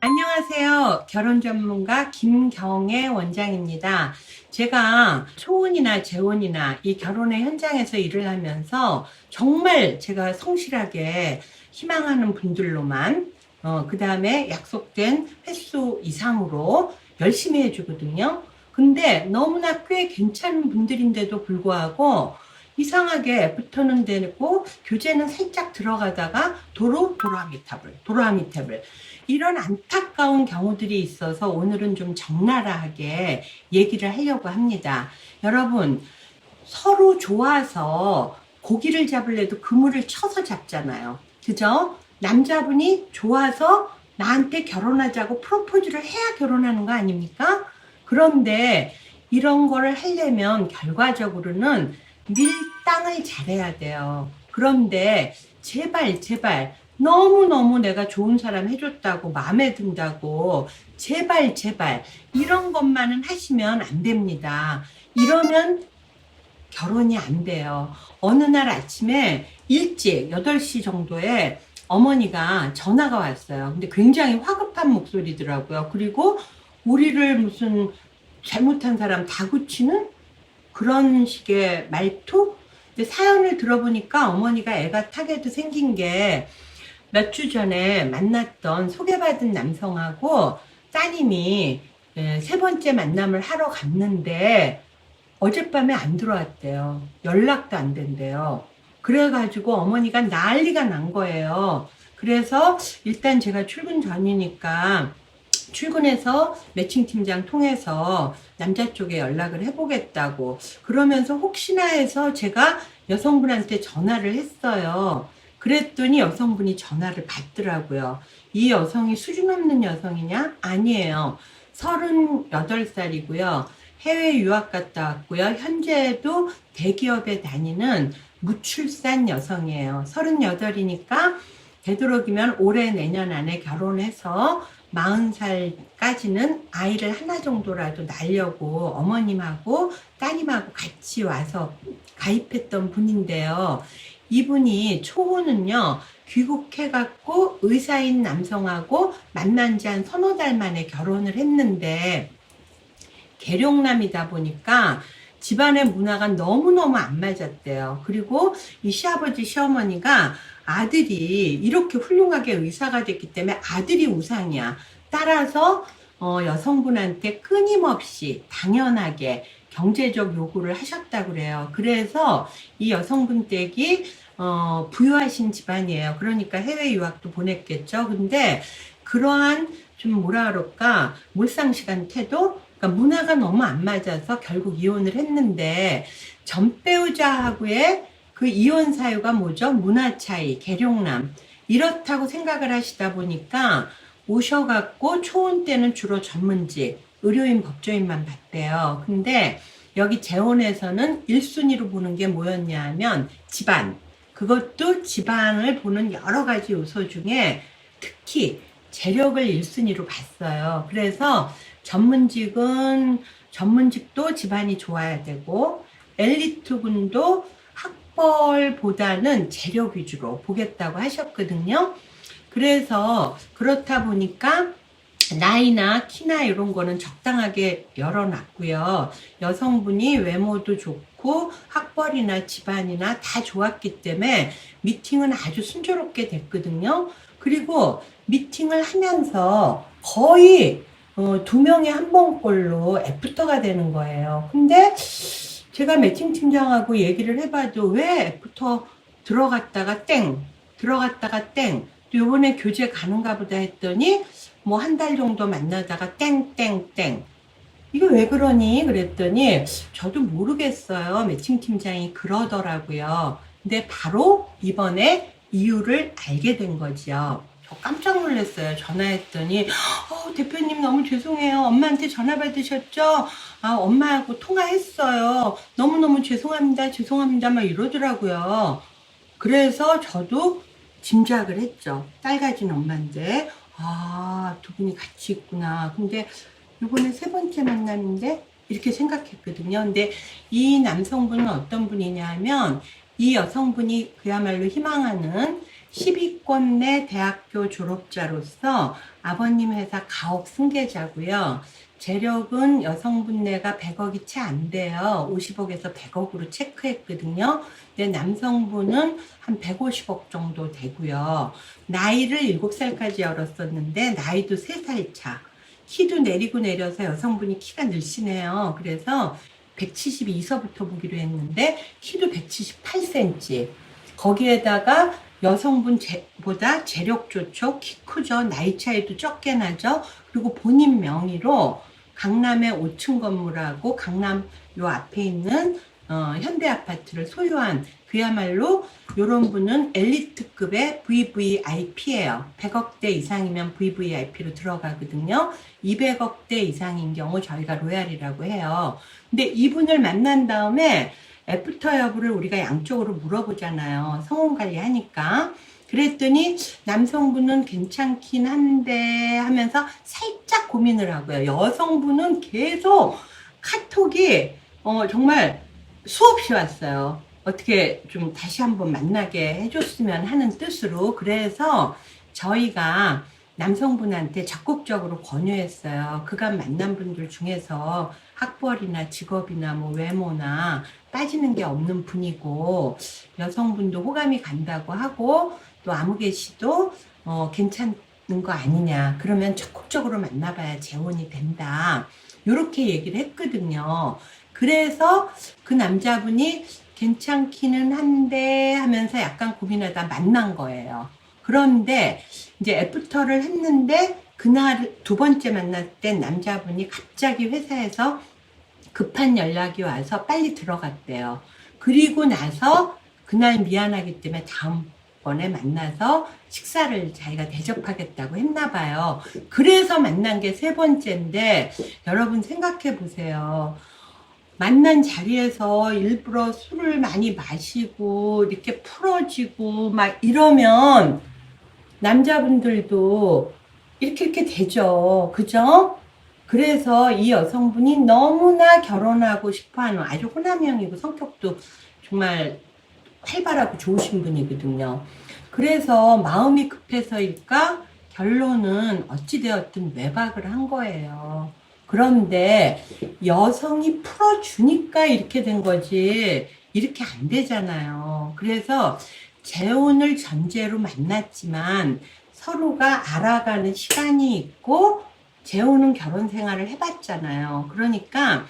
안녕하세요. 결혼 전문가 김경애 원장입니다. 제가 초혼이나 재혼이나 이 결혼의 현장에서 일을 하면서 정말 제가 성실하게 희망하는 분들로만 그 다음에 약속된 횟수 이상으로 열심히 해주거든요. 근데 너무나 꽤 괜찮은 분들인데도 불구하고 이상하게 애프터는 되고 교제는 살짝 들어가다가 도로아미타불 이런 안타까운 경우들이 있어서 오늘은 좀 적나라하게 얘기를 하려고 합니다. 여러분, 서로 좋아서 고기를 잡으려도 그물을 쳐서 잡잖아요. 그죠? 남자분이 좋아서 나한테 결혼하자고 프로포즈를 해야 결혼하는 거 아닙니까? 그런데 이런 거를 하려면 결과적으로는 밀당을 잘해야 돼요. 그런데 제발 너무너무 내가 좋은 사람 해줬다고 마음에 든다고 제발 이런 것만은 하시면 안 됩니다. 이러면 결혼이 안 돼요. 어느 날 아침에 일찍 8시 정도에 어머니가 전화가 왔어요. 근데 굉장히 화급한 목소리더라고요. 그리고 우리를 무슨 잘못한 사람 다구치는 그런 식의 말투? 근데 사연을 들어보니까 어머니가 애가 타게도 생긴 게 몇 주 전에 만났던 소개받은 남성하고 따님이 3번째 만남을 하러 갔는데 어젯밤에 안 들어왔대요. 연락도 안 된대요. 그래가지고 어머니가 난리가 난 거예요. 그래서 일단 제가 출근 전이니까 출근해서 매칭팀장 통해서 남자 쪽에 연락을 해보겠다고 그러면서 혹시나 해서 제가 여성분한테 전화를 했어요. 그랬더니 여성분이 전화를 받더라고요. 이 여성이 수준 없는 여성이냐? 아니에요. 38살이고요. 해외 유학 갔다 왔고요. 현재도 대기업에 다니는 무출산 여성이에요. 38이니까 되도록이면 올해 내년 안에 결혼해서 40살까지는 아이를 하나 정도라도 낳으려고 어머님하고 따님하고 같이 와서 가입했던 분인데요. 이분이 초혼은요, 귀국해갖고 의사인 남성하고 만난 지 한 서너 달 만에 결혼을 했는데, 계룡남이다 보니까 집안의 문화가 너무너무 안 맞았대요. 그리고 이 시아버지, 시어머니가 아들이 이렇게 훌륭하게 의사가 됐기 때문에 아들이 우상이야. 따라서 여성분한테 끊임없이 당연하게 경제적 요구를 하셨다고 그래요. 그래서 이 여성분 댁이 부유하신 집안이에요. 그러니까 해외 유학도 보냈겠죠. 근데 그러한 좀 뭐라 그럴까 몰상식한 태도, 그러니까 문화가 너무 안 맞아서 결국 이혼을 했는데 전 배우자하고의 그 이혼 사유가 뭐죠? 문화 차이, 계룡남 이렇다고 생각을 하시다 보니까 오셔갖고 초혼 때는 주로 전문직, 의료인, 법조인만 봤대요. 근데 여기 재혼에서는 1순위로 보는 게 뭐였냐 하면 집안. 그것도 집안을 보는 여러 가지 요소 중에 특히 재력을 1순위로 봤어요. 그래서 전문직도 집안이 좋아야 되고 엘리트군도 학벌보다는 재력 위주로 보겠다고 하셨거든요. 그래서 그렇다 보니까 나이나 키나 이런 거는 적당하게 열어놨고요. 여성분이 외모도 좋고 학벌이나 집안이나 다 좋았기 때문에 미팅은 아주 순조롭게 됐거든요. 그리고 미팅을 하면서 거의 2명이 한 번꼴로 애프터가 되는 거예요. 근데 제가 매칭팀장하고 얘기를 해봐도 왜 애프터 들어갔다가 땡, 들어갔다가 땡, 또 요번에 교제 가는가 보다 했더니 뭐 한 달 정도 만나다가 땡. 이거 왜 그러니? 그랬더니 저도 모르겠어요. 매칭팀장이 그러더라고요. 근데 바로 이번에 이유를 알게 된 거죠. 저 깜짝 놀랐어요. 전화했더니 대표님 너무 죄송해요. 엄마한테 전화 받으셨죠? 엄마하고 통화했어요. 너무너무 죄송합니다 막 이러더라고요. 그래서 저도 짐작을 했죠. 딸 가진 엄마인데 두 분이 같이 있구나. 근데 이번에 3번째 만났는데 이렇게 생각했거든요. 근데 이 남성분은 어떤 분이냐 하면 이 여성분이 그야말로 희망하는 10위권 내 대학교 졸업자로서 아버님 회사 가업 승계자고요. 재력은 여성분네가 100억이 채 안 돼요. 50억에서 100억으로 체크했거든요. 근데 남성분은 한 150억 정도 되고요. 나이를 7살까지 열었었는데 나이도 3살 차. 키도 내리고 내려서 여성분이 키가 늘씬해요. 그래서 172서부터 보기로 했는데 키도 178cm. 거기에다가 여성분보다 재력 좋죠. 키 크죠. 나이 차이도 적게 나죠. 그리고 본인 명의로 강남의 5층 건물하고 강남 요 앞에 있는 현대 아파트를 소유한 그야말로 요런 분은 엘리트급의 VVIP예요. 100억대 이상이면 VVIP로 들어가거든요. 200억대 이상인 경우 저희가 로얄이라고 해요. 근데 이분을 만난 다음에 애프터 여부를 우리가 양쪽으로 물어보잖아요. 성혼 관리하니까. 그랬더니 남성분은 괜찮긴 한데 하면서 살짝 고민을 하고요. 여성분은 계속 카톡이 정말 수없이 왔어요. 어떻게 좀 다시 한번 만나게 해줬으면 하는 뜻으로. 그래서 저희가 남성분한테 적극적으로 권유했어요. 그간 만난 분들 중에서 학벌이나 직업이나 뭐 외모나 빠지는 게 없는 분이고 여성분도 호감이 간다고 하고 또 아무개 씨도 괜찮은 거 아니냐. 그러면 적극적으로 만나봐야 재혼이 된다. 이렇게 얘기를 했거든요. 그래서 그 남자분이 괜찮기는 한데 하면서 약간 고민하다 만난 거예요. 그런데 이제 애프터를 했는데 그날 두 번째 만날 때 남자분이 갑자기 회사에서 급한 연락이 와서 빨리 들어갔대요. 그리고 나서 그날 미안하기 때문에 다음번에 만나서 식사를 자기가 대접하겠다고 했나 봐요. 그래서 만난 게 세 번째인데 여러분 생각해 보세요. 만난 자리에서 일부러 술을 많이 마시고 이렇게 풀어지고 막 이러면 남자분들도 이렇게 되죠. 그죠? 그래서 이 여성분이 너무나 결혼하고 싶어하는 아주 호남형이고 성격도 정말 활발하고 좋으신 분이거든요. 그래서 마음이 급해서일까 결론은 어찌되었든 외박을 한 거예요. 그런데 여성이 풀어주니까 이렇게 된 거지 이렇게 안 되잖아요. 그래서 재혼을 전제로 만났지만 서로가 알아가는 시간이 있고 재혼은 결혼 생활을 해봤잖아요. 그러니까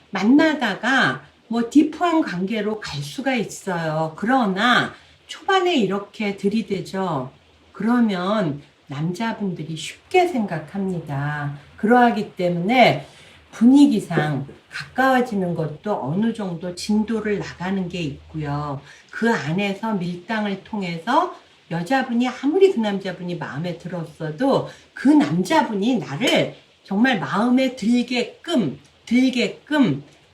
만나다가 뭐 딥한 관계로 갈 수가 있어요. 그러나 초반에 이렇게 들이대죠. 그러면 남자분들이 쉽게 생각합니다. 그러하기 때문에 분위기상 가까워지는 것도 어느 정도 진도를 나가는 게 있고요. 그 안에서 밀당을 통해서 여자분이 아무리 그 남자분이 마음에 들었어도 그 남자분이 나를 정말 마음에 들게끔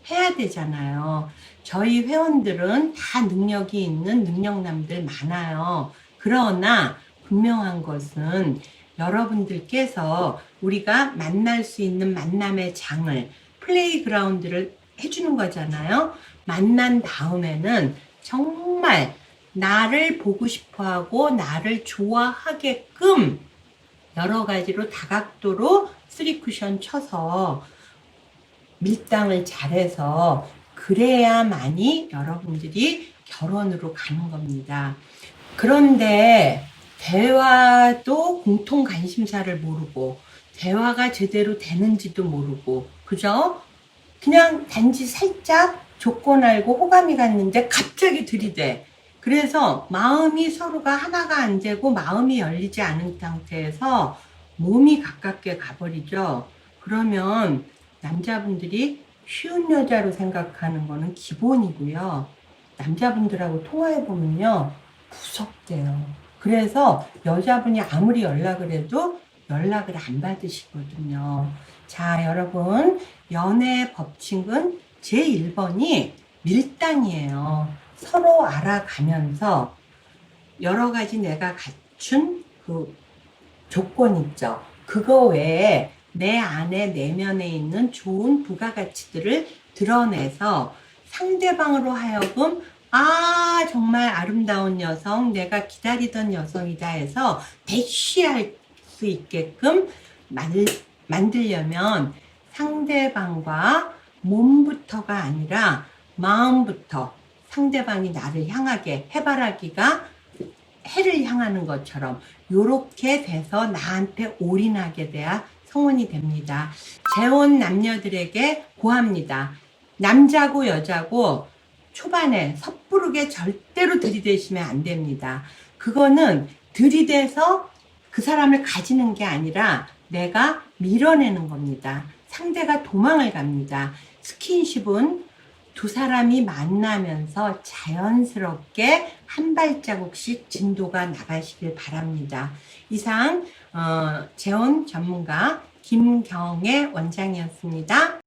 해야 되잖아요. 저희 회원들은 다 능력이 있는 능력남들 많아요. 그러나 분명한 것은 여러분들께서 우리가 만날 수 있는 만남의 장을 플레이그라운드를 해주는 거잖아요. 만난 다음에는 정말 나를 보고 싶어하고 나를 좋아하게끔 여러 가지로 다각도로 3쿠션 쳐서 밀당을 잘해서 그래야만이 여러분들이 결혼으로 가는 겁니다. 그런데 대화도 공통 관심사를 모르고 대화가 제대로 되는지도 모르고 그죠? 그냥 단지 살짝 조건 알고 호감이 갔는데 갑자기 들이대. 그래서 마음이 서로가 하나가 안 되고 마음이 열리지 않은 상태에서 몸이 가깝게 가버리죠. 그러면 남자분들이 쉬운 여자로 생각하는 거는 기본이고요. 남자분들하고 통화해보면요. 무섭대요. 그래서 여자분이 아무리 연락을 해도 연락을 안 받으시거든요. 자, 여러분, 연애 법칙은 제1번이 밀당이에요. 서로 알아가면서 여러 가지 내가 갖춘 그 조건 있죠. 그거 외에 내 안에 내면에 있는 좋은 부가가치들을 드러내서 상대방으로 하여금 아, 정말 아름다운 여성, 내가 기다리던 여성이다 해서 대쉬할 수 있게끔 만들려면 상대방과 몸부터가 아니라 마음부터 상대방이 나를 향하게 해바라기가 해를 향하는 것처럼 요렇게 돼서 나한테 올인하게 돼야 성혼이 됩니다. 재혼 남녀들에게 고합니다. 남자고 여자고 초반에 섣부르게 절대로 들이대시면 안 됩니다. 그거는 들이대서 그 사람을 가지는 게 아니라 내가 밀어내는 겁니다. 상대가 도망을 갑니다. 스킨십은 두 사람이 만나면서 자연스럽게 한 발자국씩 진도가 나가시길 바랍니다. 이상 재혼 전문가 김경애 원장이었습니다.